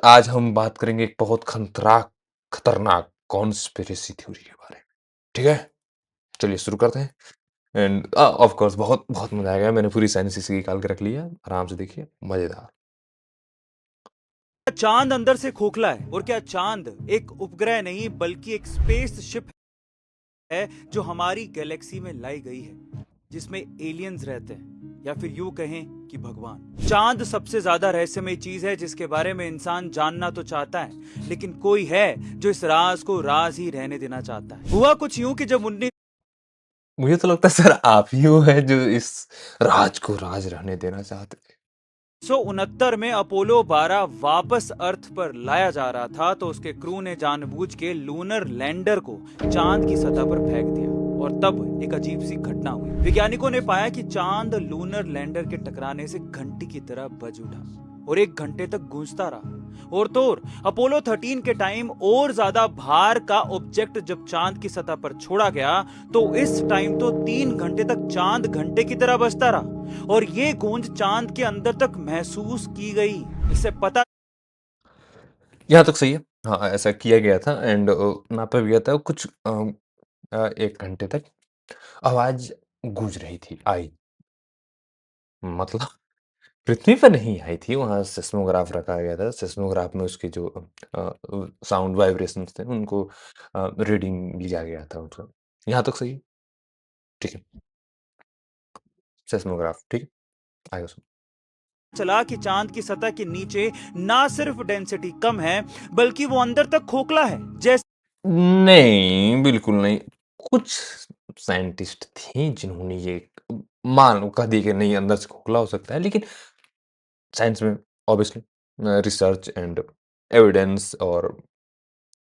आज हम बात करेंगे एक बहुत खतरनाक कॉन्स्पिरेसी थ्योरी के बारे में, ठीक है? चलिए शुरू करते हैं एंड ऑफ कोर्स बहुत बहुत मज़ा आएगा। मैंने पूरी साइंस इसकी निकाल के रख ली है, आराम से देखिए, मज़ेदार। चांद अंदर से खोखला है। और क्या चांद एक उपग्रह नहीं बल्कि एक स्पेस शिप है जो हमारी गैलेक्सी में लाई गई है, जिसमें एलियंस रहते हैं, या फिर यूं कहें कि भगवान। चांद सबसे ज्यादा रहस्यमय चीज है जिसके बारे में इंसान जानना तो चाहता है, लेकिन कोई है जो इस राज को राज ही रहने देना चाहता है। हुआ कुछ यूं कि जब मुझे तो लगता है सर आप ही वो हैं जो इस राज को राज रहने देना चाहते थे। 1969 में अपोलो 12 वापस अर्थ पर लाया जा रहा था, तो उसके क्रू ने जानबूझ के लूनर लैंडर को चांद की सतह पर फेंक दिया। और तब एक अजीब सी घटना हुई। वैज्ञानिकों ने पाया कि चांद लूनर लैंडर के टकराने से घंटी की तरह बज उठा और 1 घंटे तक गूंजता रहा। और तो और अपोलो 13 के टाइम और ज्यादा भार का ऑब्जेक्ट जब चांद की सतह पर छोड़ा गया, तो इस टाइम तो 3 घंटे तक चांद घंटे की तरह बजता रहा और ये गूंज चांद के अंदर तक महसूस की गई। इससे पता यहाँ तक सही है। हाँ, ऐसा किया गया था एंड नापा भी गया था कुछ 1 घंटे तक आवाज़ गूँज रही थी, आई। मतलब पृथ्वी पे नहीं आई थी, वहाँ सिस्मोग्राफ रखा गया था। सिस्मोग्राफ में उसके जो साउंड वाइब्रेशंस थे, उनको रीडिंग लिया गया था मतलब। यहाँ तक सही है? ठीक है। सिस्मोग्राफ, ठीक है? आगे सुनो। चला कि चांद की सतह के नीचे ना सिर्फ डेंसिटी कम है, बल्कि वो अंदर तक खोखला है। जैसे नहीं, बिल्कुल नहीं। कुछ साइंटिस्ट थे जिन्होंने ये मान कह दिया कि नहीं अंदर से खोखला हो सकता है, लेकिन साइंस में ऑब्वियसली रिसर्च एंड एविडेंस और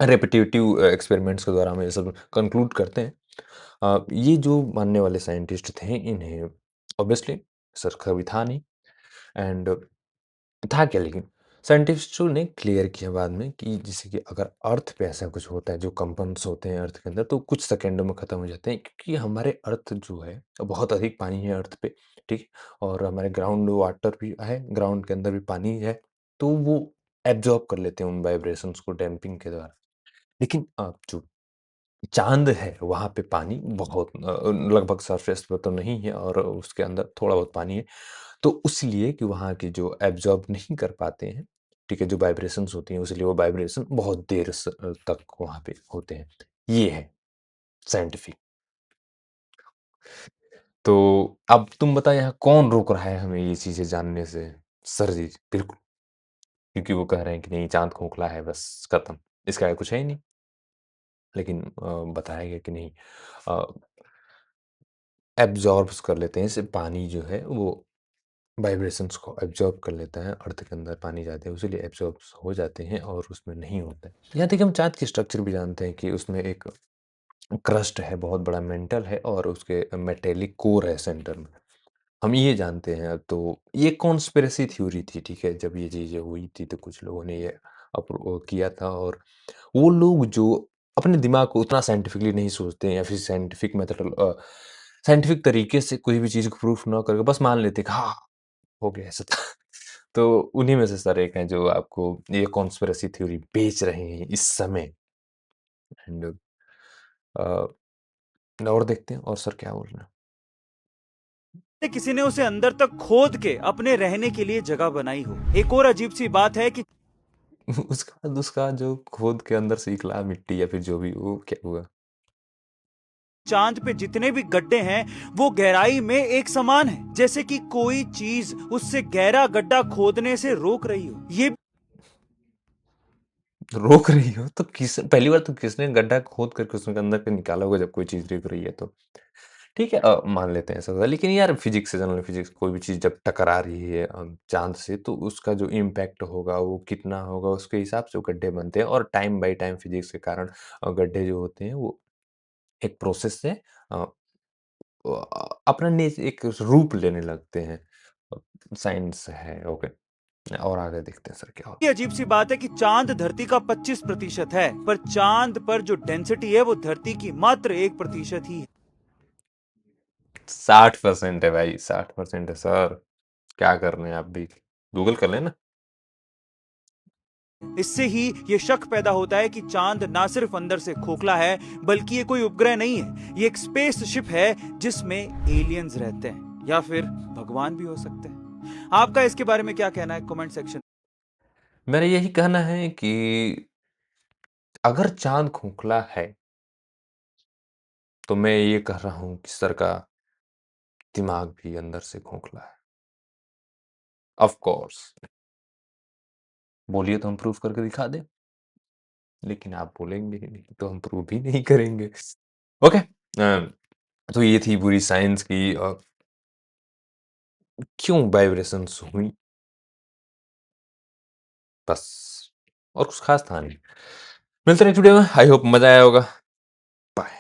रेपिटेटिव एक्सपेरिमेंट्स के द्वारा हम ये सब कंक्लूड करते हैं। ये जो मानने वाले साइंटिस्ट थे इन्हें ऑब्वियसली सर कभी था नहीं एंड था क्या लेकिन साइंटिस्टों ने क्लियर किया बाद में कि जैसे कि अगर अर्थ पे ऐसा कुछ होता है जो कंपन्स होते हैं अर्थ के अंदर तो कुछ सेकंडों में खत्म हो जाते हैं क्योंकि हमारे अर्थ जो है बहुत अधिक पानी है अर्थ पे ठीक और हमारे ग्राउंड वाटर भी है ग्राउंड के अंदर भी पानी है तो वो एब्जॉर्ब कर लेते हैं उन वाइब्रेशंस को डैम्पिंग के द्वारा लेकिन जो चाँद है, वहाँ पे पानी बहुत लगभग सरफेस पे तो नहीं है और उसके अंदर थोड़ा बहुत पानी है। तो इसलिए कि वहाँ की जो एब्ज़ॉर्ब नहीं कर पाते हैं, ठीक है? जो वाइब्रेशंस होती हैं, इसलिए वो वाइब्रेशन बहुत देर तक वहाँ पे होते हैं। ये है साइंटिफिक। तो अब तुम बताओ यहाँ कौन रोक रहा है हमें ये चीज़ें जानने से? सर जी, बिल्कुल, क्योंकि वो कह रहे हैं कि नहीं चाँद खोखला है बस खत्म, इसके आगे कुछ है ही नहीं। लेकिन बताया गया कि नहीं अ एब्ज़ॉर्ब्स कर लेते हैं, जैसे पानी जो है वो वाइब्रेशंस को एब्ज़ॉर्ब कर लेता है, अर्थ के अंदर पानी जाते हैं, उसीलिए एब्ज़ॉर्ब्स हो जाते हैं और उसमें नहीं होता है। यहाँ तक हम चाँद की स्ट्रक्चर भी जानते हैं कि उसमें एक क्रस्ट है, बहुत बड़ा मेंटल है और उसके मेटेलिक कोर है सेंटर में। हम ये जानते हैं, तो ये कॉन्स्पिरेसी थ्योरी थी, ठीक है? जब ये चीज़ें हुई थी, तो कुछ लोगों ने ये किया था और वो लोग जो अपने दिमाग को उतना साइंटिफिकली नहीं सोचते हैं या फिर साइंटिफिक तरीके से कोई भी चीज़ को प्रूफ ना करके बस मान लेते हैं कि हाँ, हो गया ऐसा था। तो उन्हीं में से सर एक हैं जो आपको ये कॉन्स्पिरेसी थ्योरी बेच रहे हैं इस समय एंड अ, और देखते हैं और सर क्या बोल रहे किसी ने उसे अंदर तक खोद के अपने रहने के लिए जगह बनाई हो। एक और अजीब सी बात है कि हैं। उसका बाद उसका जो खोद के अंदर से निकला मिट्टी या फिर जो भी वो क्या हुआ? चांद पे जितने भी गड्ढे हैं वो गहराई में एक समान है, जैसे कि कोई चीज उससे गहरा गड्ढा खोदने से रोक रही हो। ये रोक रही हो तो किस पहली बार तो किसने गड्ढा खोद करके उसके अंदर के निकाला होगा जब कोई चीज़ रुक रही है तो। ठीक है मान लेते हैं ऐसा होता है लेकिन यार फिज़िक्स है जनरल फिज़िक्स कोई भी चीज़ जब टकरा रही है चाँद से तो उसका जो इम्पैक्ट होगा वो कितना होगा उसके हिसाब से वो गड्ढे बनते हैं और टाइम बाय टाइम फिज़िक्स के कारण गड्ढे जो होते हैं वो एक प्रोसेस से अ अपना एक रूप लेने लगते हैं। साइंस है ओके और आगे देखते हैं सर क्या होता अजीब सी बात है कि चांद धरती का 25% है, पर चांद पर जो डेंसिटी है वो धरती की मात्र 1% ही है। है। 60% है भाई 60% है सर। क्या कर रहे हैं आप भी? गूगल कर लेना। इससे ही ये शक पैदा होता है कि चांद ना सिर्फ अंदर से खोखला है, बल्कि ये कोई उपग्रह नहीं है, ये एक स्पेसशिप है जिसमें एलियंस रहते हैं या फिर भगवान भी हो सकते हैं। आपका इसके बारे में क्या कहना है? Comment section. मेरा यही कहना है कि अगर चाँद खोखला है, तो मैं ये कह रहा हूँ कि सर का दिमाग भी अंदर से खोखला है। ऑफ़ कोर्स बोलिए तो हम प्रूव करके दिखा दें, लेकिन आप बोलेंगे ही नहीं, तो हम प्रूव भी नहीं करेंगे। ओके तो ये थी पूरी साइंस की क्यों वाइब्रेशंस हुई, बस और कुछ ख़ास था नहीं। मिलते हैं नेक्स्ट वीडियो में, आई होप मज़ा आया होगा।